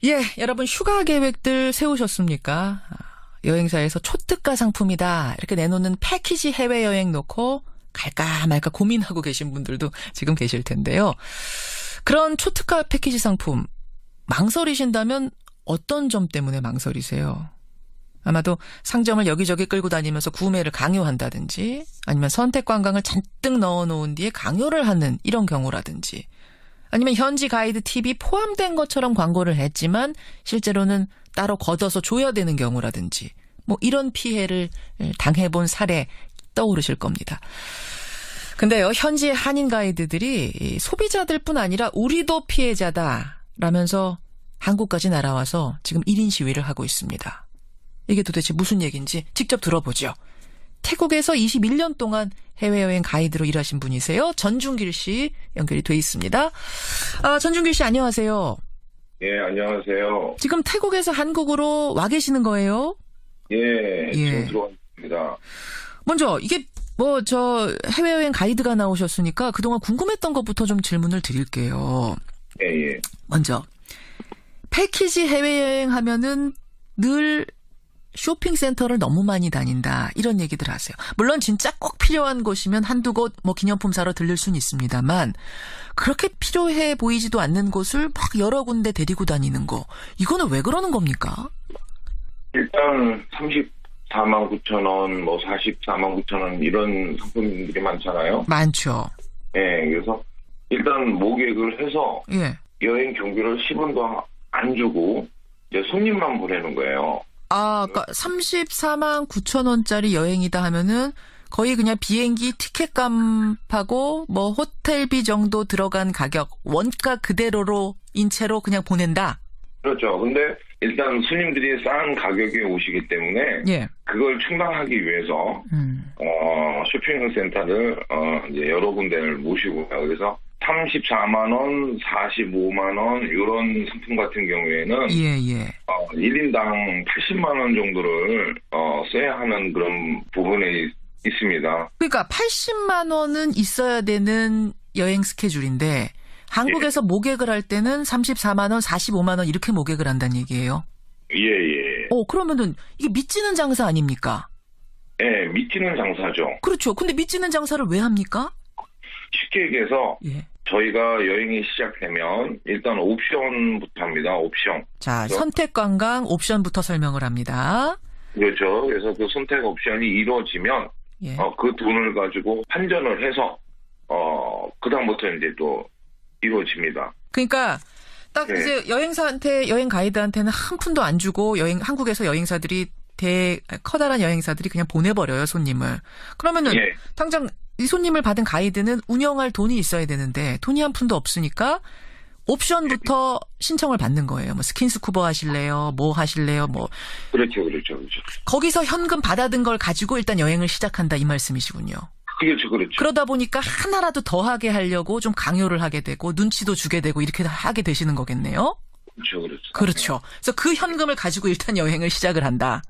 예, 여러분 휴가 계획들 세우셨습니까? 여행사에서 초특가 상품이다 이렇게 내놓는 패키지 해외여행 놓고 갈까 말까 고민하고 계신 분들도 지금 계실 텐데요. 그런 초특가 패키지 상품 망설이신다면 어떤 점 때문에 망설이세요? 아마도 상점을 여기저기 끌고 다니면서 구매를 강요한다든지 아니면 선택 관광을 잔뜩 넣어놓은 뒤에 강요를 하는 이런 경우라든지 아니면 현지 가이드 팁이 포함된 것처럼 광고를 했지만 실제로는 따로 걷어서 줘야 되는 경우라든지 뭐 이런 피해를 당해본 사례 떠오르실 겁니다. 근데요, 현지 한인 가이드들이 소비자들뿐 아니라 우리도 피해자다라면서 한국까지 날아와서 지금 1인 시위를 하고 있습니다. 이게 도대체 무슨 얘기인지 직접 들어보죠. 태국에서 21년 동안 해외여행 가이드로 일하신 분이세요. 전준길 씨 연결이 돼 있습니다. 전준길 씨 안녕하세요. 예, 안녕하세요. 지금 태국에서 한국으로 와 계시는 거예요? 예, 지금 들어왔습니다. 먼저 이게 해외여행 가이드가 나오셨으니까 그동안 궁금했던 것부터 좀 질문을 드릴게요. 예. 먼저 패키지 해외여행 하면은 늘 쇼핑센터를 너무 많이 다닌다 이런 얘기들 하세요. 물론 진짜 꼭 필요한 곳이면 한두 곳 기념품 사러 들릴 수는 있습니다만 그렇게 필요해 보이지도 않는 곳을 막 여러 군데 데리고 다니는 거 이거는 왜 그러는 겁니까? 일단 34만 9천 원, 44만 9천 원 이런 상품들이 많잖아요. 많죠. 예, 그래서 일단 모객을 해서 여행 경비를 10원도 안 주고 이제 손님만 보내는 거예요. 그러니까 34만 9천 원짜리 여행이다 하면은 거의 그냥 비행기 티켓값하고 호텔비 정도 들어간 가격 원가 그대로로 인체로 그냥 보낸다. 그렇죠. 근데 일단 손님들이 싼 가격에 오시기 때문에 그걸 충당하기 위해서 쇼핑센터를 이제 여러 군데를 모시고요. 그래서 34만 원, 45만 원 이런 상품 같은 경우에는 1인당 80만 원 정도를 써야 하는 그런 부분이 있습니다. 그러니까 80만 원은 있어야 되는 여행 스케줄인데 한국에서 모객을 할 때는 34만 원, 45만 원 이렇게 모객을 한다는 얘기예요? 예. 그러면은 이게 미치는 장사 아닙니까? 예, 미치는 장사죠. 그렇죠. 근데 미치는 장사를 왜 합니까? 쉽게 얘기해서 저희가 여행이 시작되면 일단 옵션부터 합니다. 옵션. 자, 선택 관광 옵션부터 설명을 합니다. 그렇죠. 그래서 그 선택 옵션이 이루어지면 그 돈을 가지고 환전을 해서 그다음부터 이제 또 이루어집니다. 그러니까 딱 이제 여행 가이드한테는 한 푼도 안 주고 한국에서 여행사들이 커다란 여행사들이 그냥 보내버려요, 손님을. 그러면은 당장 이 손님을 받은 가이드는 운영할 돈이 있어야 되는데 돈이 한 푼도 없으니까 옵션부터 신청을 받는 거예요. 스킨스쿠버 하실래요? 뭐 하실래요? 그렇죠. 거기서 현금 받아든 걸 가지고 일단 여행을 시작한다 이 말씀이시군요. 그렇죠. 그러다 보니까 하나라도 더 하게 하려고 좀 강요를 하게 되고 눈치도 주게 되고 이렇게 하게 되시는 거겠네요. 그렇죠. 그래서 그 현금을 가지고 일단 여행을 시작을 한다.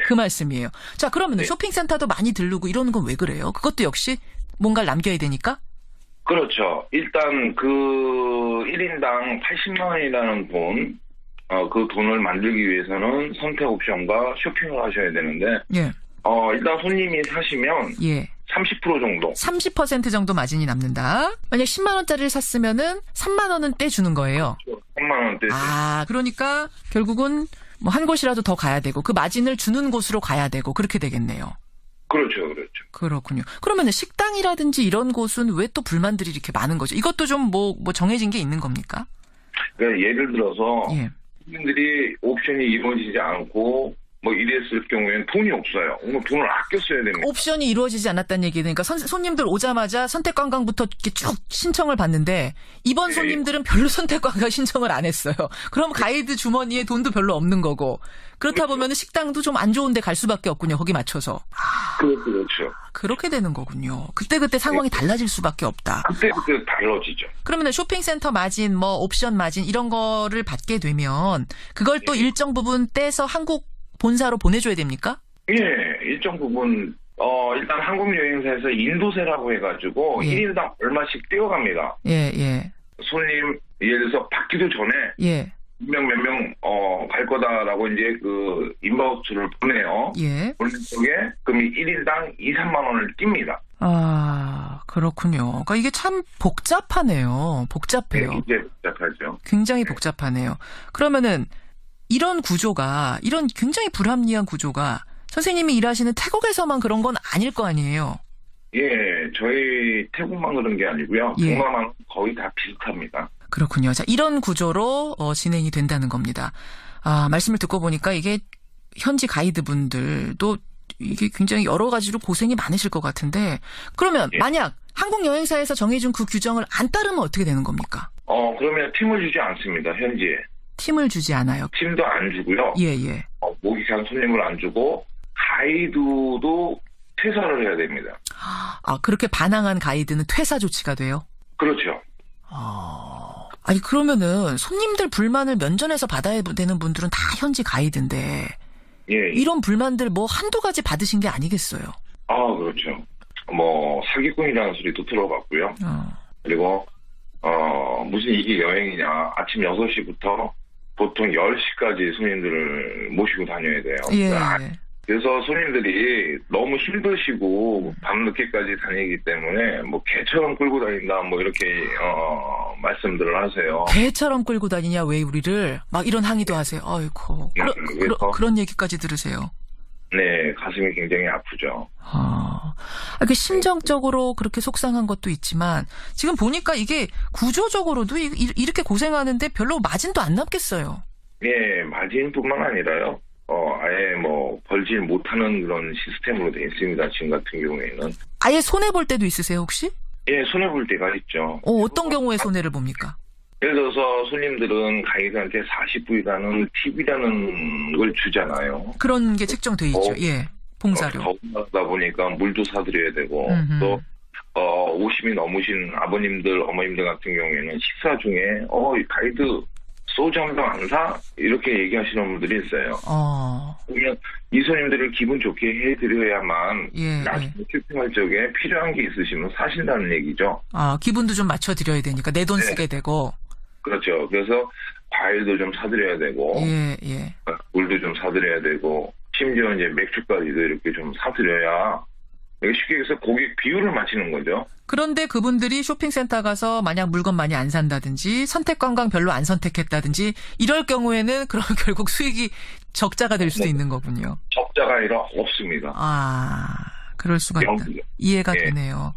그 말씀이에요. 자, 그러면 쇼핑센터도 많이 들르고 이러는 건 왜 그래요? 그것도 역시 뭔가를 남겨야 되니까? 그렇죠. 일단 그 1인당 80만 원이라는 돈, 그 돈을 만들기 위해서는 선택 옵션과 쇼핑을 하셔야 되는데 일단 손님이 사시면 30% 정도. 30% 정도 마진이 남는다. 만약 10만 원짜리를 샀으면은 3만 원은 떼주는 거예요. 그렇죠. 3만 원 떼주는. 그러니까 결국은 한 곳이라도 더 가야 되고 그 마진을 주는 곳으로 가야 되고 그렇게 되겠네요. 그렇죠. 그렇군요. 그러면 식당이라든지 이런 곳은 왜 또 불만들이 이렇게 많은 거죠? 이것도 좀 정해진 게 있는 겁니까? 그러니까 예를 들어서 손님들이 옵션이 이루어지지 않고 이랬을 경우에는 돈이 없어요. 돈을 아껴 써야 됩니다. 옵션이 이루어지지 않았다는 얘기는 그러니까 손님들 오자마자 선택관광부터 이렇게 쭉 신청을 받는데 이번 손님들은 별로 선택관광 신청을 안 했어요. 그럼 가이드 주머니에 돈도 별로 없는 거고 그렇다 보면 식당도 좀 안 좋은 데 갈 수밖에 없군요. 거기 맞춰서. 그렇죠. 그렇게 되는 거군요. 그때그때 상황이 달라질 수밖에 없다. 그때그때 달라지죠. 그러면 쇼핑센터 마진, 옵션 마진 이런 거를 받게 되면 그걸 또 일정 부분 떼서 한국 본사로 보내줘야 됩니까? 일정 부분 일단 한국 여행사에서 인도세라고 해가지고 1인당 얼마씩 떼어갑니다. 예. 손님 예를 들어서 받기도 전에 몇 명, 갈 거다라고 이제 그 인바우스를 보내요. 예. 보낸 쪽에 금이 1인당 2, 3만 원을 띱니다. 아, 그렇군요. 그러니까 이게 참 복잡하네요. 복잡해요. 네, 이제 복잡하죠. 굉장히 복잡하네요. 그러면은 이런 구조가, 이런 굉장히 불합리한 구조가 선생님이 일하시는 태국에서만 그런 건 아닐 거 아니에요? 예, 저희 태국만 그런 게 아니고요. 예. 동남아는 거의 다 비슷합니다. 그렇군요. 자, 이런 구조로 진행이 된다는 겁니다. 아, 말씀을 듣고 보니까 이게 현지 가이드분들도 이게 굉장히 여러 가지로 고생이 많으실 것 같은데, 그러면 예. 만약 한국 여행사에서 정해준 그 규정을 안 따르면 어떻게 되는 겁니까? 그러면 팀을 주지 않습니다, 현지에. 팀을 주지 않아요. 팀도 안 주고요. 예, 예. 모기장 손님을 안 주고, 가이드도 퇴사를 해야 됩니다. 아, 그렇게 반항한 가이드는 퇴사 조치가 돼요? 그렇죠. 아니, 그러면은 손님들 불만을 면전에서 받아야 되는 분들은 다 현지 가이드인데, 예. 이런 불만들 뭐 한두 가지 받으신 게 아니겠어요? 그렇죠. 사기꾼이라는 소리도 들어봤고요. 그리고, 무슨 이게 여행이냐. 아침 6시부터 보통 10시까지 손님들을 모시고 다녀야 돼요. 예. 그래서 손님들이 너무 힘드시고 밤늦게까지 다니기 때문에 개처럼 끌고 다닌다 이렇게 말씀들을 하세요. 개처럼 끌고 다니냐 왜 우리를 막 이런 항의도 하세요. 아이고 그런 얘기까지 들으세요. 네, 가슴이 굉장히 아프죠. 그 심정적으로 그렇게 속상한 것도 있지만 지금 보니까 이게 구조적으로도 이렇게 고생하는데 별로 마진도 안 남겠어요. 네, 마진뿐만 아니라요. 아예 벌질 못하는 그런 시스템으로 되어 있습니다. 지금 같은 경우에는. 아예 손해볼 때도 있으세요, 혹시? 예, 손해볼 때가 있죠. 어떤 경우에 손해를 봅니까? 예를 들어서 손님들은 가이드한테 40불이라는 팁이라는 걸 주잖아요. 그런 게 책정돼 있죠. 예, 봉사료. 더우다 보니까 물도 사드려야 되고, 또 50이 넘으신 아버님들, 어머님들 같은 경우에는 식사 중에 이 가이드 소주 한 병 안 사? 이렇게 얘기하시는 분들이 있어요. 그러면 이 손님들을 기분 좋게 해드려야만 나중에 쇼핑할 적에 필요한 게 있으시면 사신다는 얘기죠. 기분도 좀 맞춰드려야 되니까 내 돈 쓰게 되고. 그렇죠. 그래서 과일도 좀 사드려야 되고, 물도 좀 사드려야 되고, 심지어 이제 맥주까지도 이렇게 좀 사드려야 쉽게 해서 고객 비율을 맞추는 거죠. 그런데 그분들이 쇼핑센터 가서 만약 물건 많이 안 산다든지 선택 관광 별로 안 선택했다든지 이럴 경우에는 그럼 결국 수익이 적자가 될 수도 있는 거군요. 적자가 아니라 없습니다. 그럴 수가 있다. 이해가 되네요.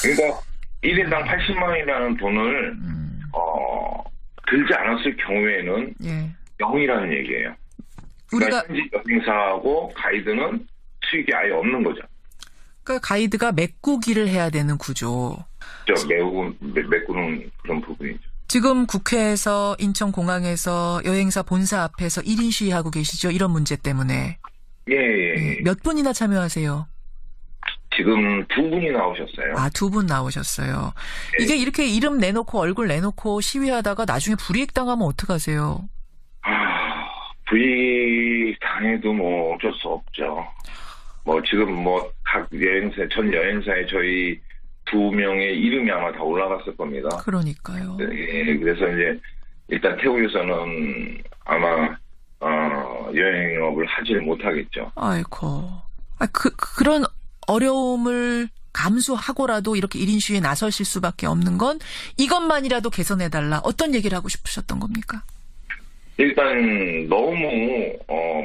그러니까 1인당 80만 원이라는 돈을 들지 않았을 경우에는 0이라는 얘기예요. 우리가 현지 여행사하고 가이드는 수익이 아예 없는 거죠. 그러니까 가이드가 메꾸기를 해야 되는 구조. 메꾸는 그런 부분이죠. 지금 국회에서 인천공항에서 여행사 본사 앞에서 1인 시위하고 계시죠? 이런 문제 때문에. 예. 몇 분이나 참여하세요? 지금 2분이 나오셨어요. 2분 나오셨어요. 이게 이렇게 이름 내놓고 얼굴 내놓고 시위하다가 나중에 불이익 당하면 어떡하세요? 불이익 당해도 어쩔 수 없죠. 지금 각 전 여행사에 저희 2명의 이름이 아마 다 올라갔을 겁니다. 그러니까요. 예, 그래서 이제 일단 태국에서는 아마 여행업을 하지를 못하겠죠. 아이고. 그런 어려움을 감수하고라도 이렇게 1인 시위에 나서실 수밖에 없는 건 이것만이라도 개선해달라. 어떤 얘기를 하고 싶으셨던 겁니까? 일단 너무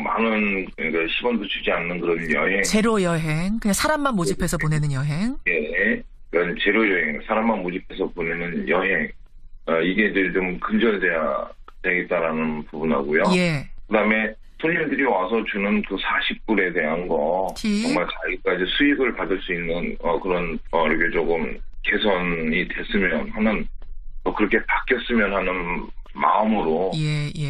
많은 10원도 주지 않는 그런 여행. 제로 여행. 그냥 사람만 모집해서 보내는 여행. 예. 그런 제로 여행. 사람만 모집해서 보내는 여행. 이게 이제 좀 근절돼야 되겠다라는 부분하고요. 예. 그다음에 손님들이 와서 주는 그 40불에 대한 거 정말 자기까지 수익을 받을 수 있는 그런 이렇게 조금 개선이 됐으면 하는 그렇게 바뀌었으면 하는 마음으로 이제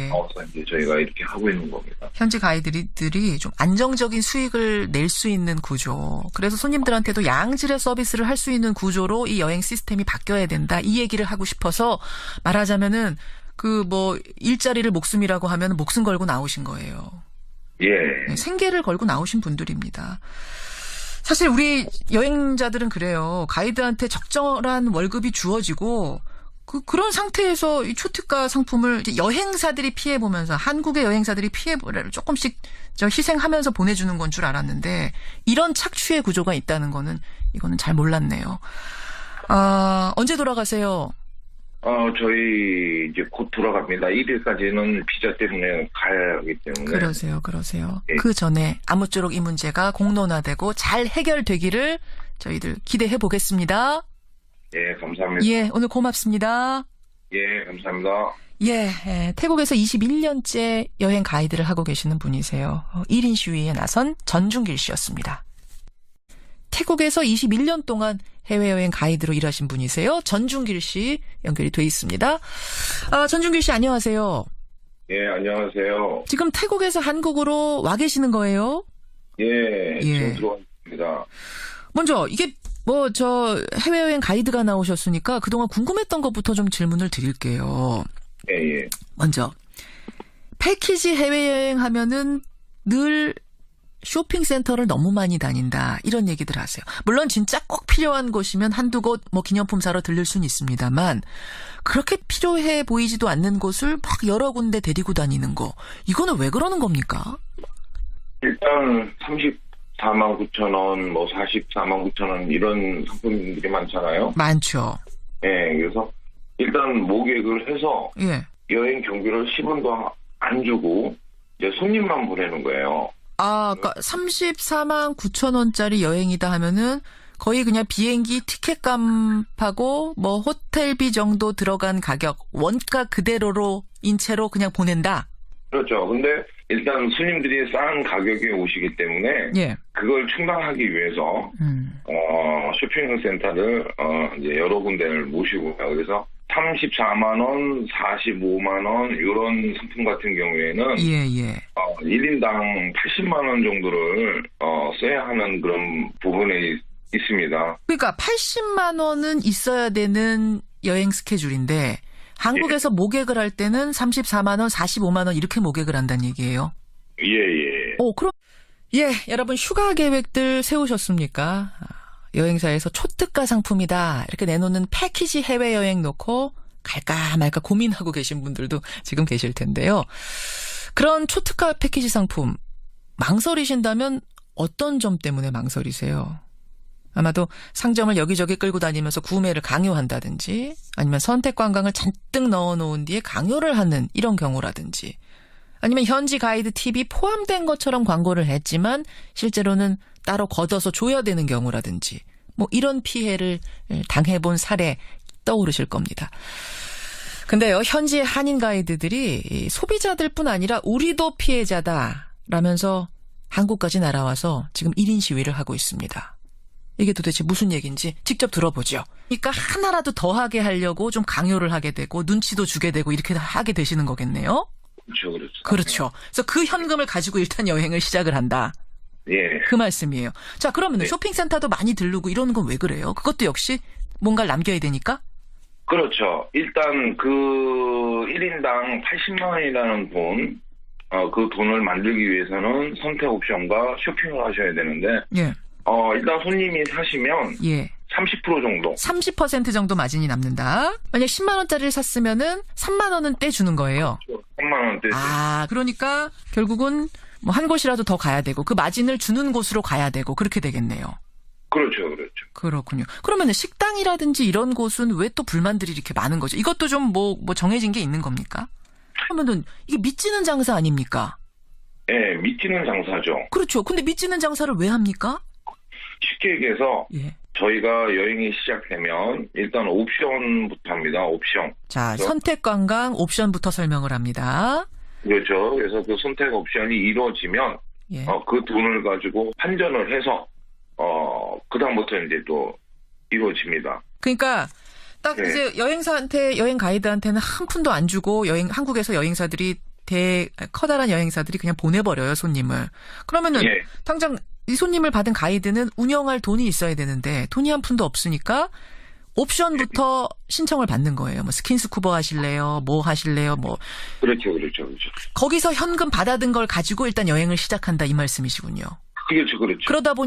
저희가 이렇게 하고 있는 겁니다. 현지 가이드들이 좀 안정적인 수익을 낼 수 있는 구조. 그래서 손님들한테도 양질의 서비스를 할 수 있는 구조로 이 여행 시스템이 바뀌어야 된다. 이 얘기를 하고 싶어서 말하자면은 일자리를 목숨이라고 하면 목숨 걸고 나오신 거예요. 예. 생계를 걸고 나오신 분들입니다. 사실 우리 여행자들은 그래요. 가이드한테 적절한 월급이 주어지고 그런 상태에서 이 초특가 상품을 이제 여행사들이 피해보면서 한국의 여행사들이 피해를 조금씩 희생하면서 보내주는 건 줄 알았는데 이런 착취의 구조가 있다는 거는 이거는 잘 몰랐네요. 언제 돌아가세요? 저희 이제 곧 돌아갑니다. 1일까지는 비자 때문에 가야 하기 때문에. 그러세요. 예. 그 전에 아무쪼록 이 문제가 공론화되고 잘 해결되기를 저희들 기대해 보겠습니다. 예, 감사합니다. 예, 오늘 고맙습니다. 예, 감사합니다. 예, 태국에서 21년째 여행 가이드를 하고 계시는 분이세요. 1인 시위에 나선 전중길 씨였습니다. 태국에서 21년 동안 해외여행 가이드로 일하신 분이세요. 전중길 씨 연결이 돼 있습니다. 전중길 씨 안녕하세요. 예, 안녕하세요. 지금 태국에서 한국으로 와 계시는 거예요? 예, 지금 들어왔습니다. 먼저 이게 해외여행 가이드가 나오셨으니까 그동안 궁금했던 것부터 좀 질문을 드릴게요. 예. 먼저 패키지 해외여행 하면은 늘 쇼핑센터를 너무 많이 다닌다 이런 얘기들 하세요. 물론 진짜 꼭 필요한 곳이면 한두 곳 기념품 사러 들릴 수는 있습니다만 그렇게 필요해 보이지도 않는 곳을 막 여러 군데 데리고 다니는 거 이거는 왜 그러는 겁니까? 일단 34만 9천 원, 44만 9천 원 이런 상품들이 많잖아요. 많죠. 예, 그래서 일단 모객을 해서 여행 경비를 10원도 안 주고 이제 손님만 보내는 거예요. 그러니까 34만 9천 원짜리 여행이다 하면은 거의 그냥 비행기 티켓값하고 호텔비 정도 들어간 가격 원가 그대로로 인체로 그냥 보낸다. 그렇죠. 근데 일단 손님들이 싼 가격에 오시기 때문에 그걸 충당하기 위해서 쇼핑센터를 이제 여러 군데를 모시고요. 그래서 34만 원, 45만 원 이런 상품 같은 경우에는 1인당 80만 원 정도를 써야 하는 그런 부분이 있습니다. 그러니까 80만 원은 있어야 되는 여행 스케줄인데 한국에서 모객을 할 때는 34만 원, 45만 원 이렇게 모객을 한다는 얘기예요. 예. 그럼 여러분 휴가 계획들 세우셨습니까? 여행사에서 초특가 상품이다 이렇게 내놓는 패키지 해외여행 놓고 갈까 말까 고민하고 계신 분들도 지금 계실 텐데요. 그런 초특가 패키지 상품 망설이신다면 어떤 점 때문에 망설이세요? 아마도 상점을 여기저기 끌고 다니면서 구매를 강요한다든지 아니면 선택 관광을 잔뜩 넣어놓은 뒤에 강요를 하는 이런 경우라든지 아니면 현지 가이드 팁이 포함된 것처럼 광고를 했지만 실제로는 따로 걷어서 줘야 되는 경우라든지 이런 피해를 당해본 사례 떠오르실 겁니다. 근데요, 현지 한인 가이드들이 소비자들뿐 아니라 우리도 피해자다라면서 한국까지 날아와서 지금 1인 시위를 하고 있습니다. 이게 도대체 무슨 얘기인지 직접 들어보죠. 그러니까 하나라도 더 하게 하려고 좀 강요를 하게 되고 눈치도 주게 되고 이렇게 하게 되시는 거겠네요. 그렇죠. 그래서 그 현금을 가지고 일단 여행을 시작을 한다. 예. 그 말씀이에요. 자, 그러면 쇼핑센터도 많이 들르고 이러는 건 왜 그래요? 그것도 역시 뭔가를 남겨야 되니까? 그렇죠. 일단 그 1인당 80만 원이라는 돈, 그 돈을 만들기 위해서는 선택 옵션과 쇼핑을 하셔야 되는데 일단 손님이 사시면 30% 정도. 30% 정도 마진이 남는다. 만약 10만 원짜리를 샀으면은 3만 원은 떼주는 거예요. 3만 원 떼주죠. 그러니까 결국은 한 곳이라도 더 가야 되고 그 마진을 주는 곳으로 가야 되고 그렇게 되겠네요. 그렇죠. 그렇군요. 그러면 식당이라든지 이런 곳은 왜 또 불만들이 이렇게 많은 거죠? 이것도 좀 정해진 게 있는 겁니까? 그러면은 이게 미치는 장사 아닙니까? 예, 미치는 장사죠. 그렇죠. 근데 미치는 장사를 왜 합니까? 쉽게 얘기해서 저희가 여행이 시작되면 일단 옵션부터 합니다. 옵션. 자, 선택 관광 옵션부터 설명을 합니다. 그렇죠. 그래서 그 선택 옵션이 이루어지면 그 돈을 가지고 환전을 해서 그다음부터 이제 또 이루어집니다. 그러니까 딱 이제 여행 가이드한테는 한 푼도 안 주고 한국에서 여행사들이 커다란 여행사들이 그냥 보내버려요, 손님을. 그러면은 당장 이 손님을 받은 가이드는 운영할 돈이 있어야 되는데 돈이 한 푼도 없으니까 옵션부터 신청을 받는 거예요. 스킨스쿠버 하실래요? 뭐 하실래요? 그렇죠. 거기서 현금 받아든 걸 가지고 일단 여행을 시작한다 이 말씀이시군요. 그렇죠. 그러다 보니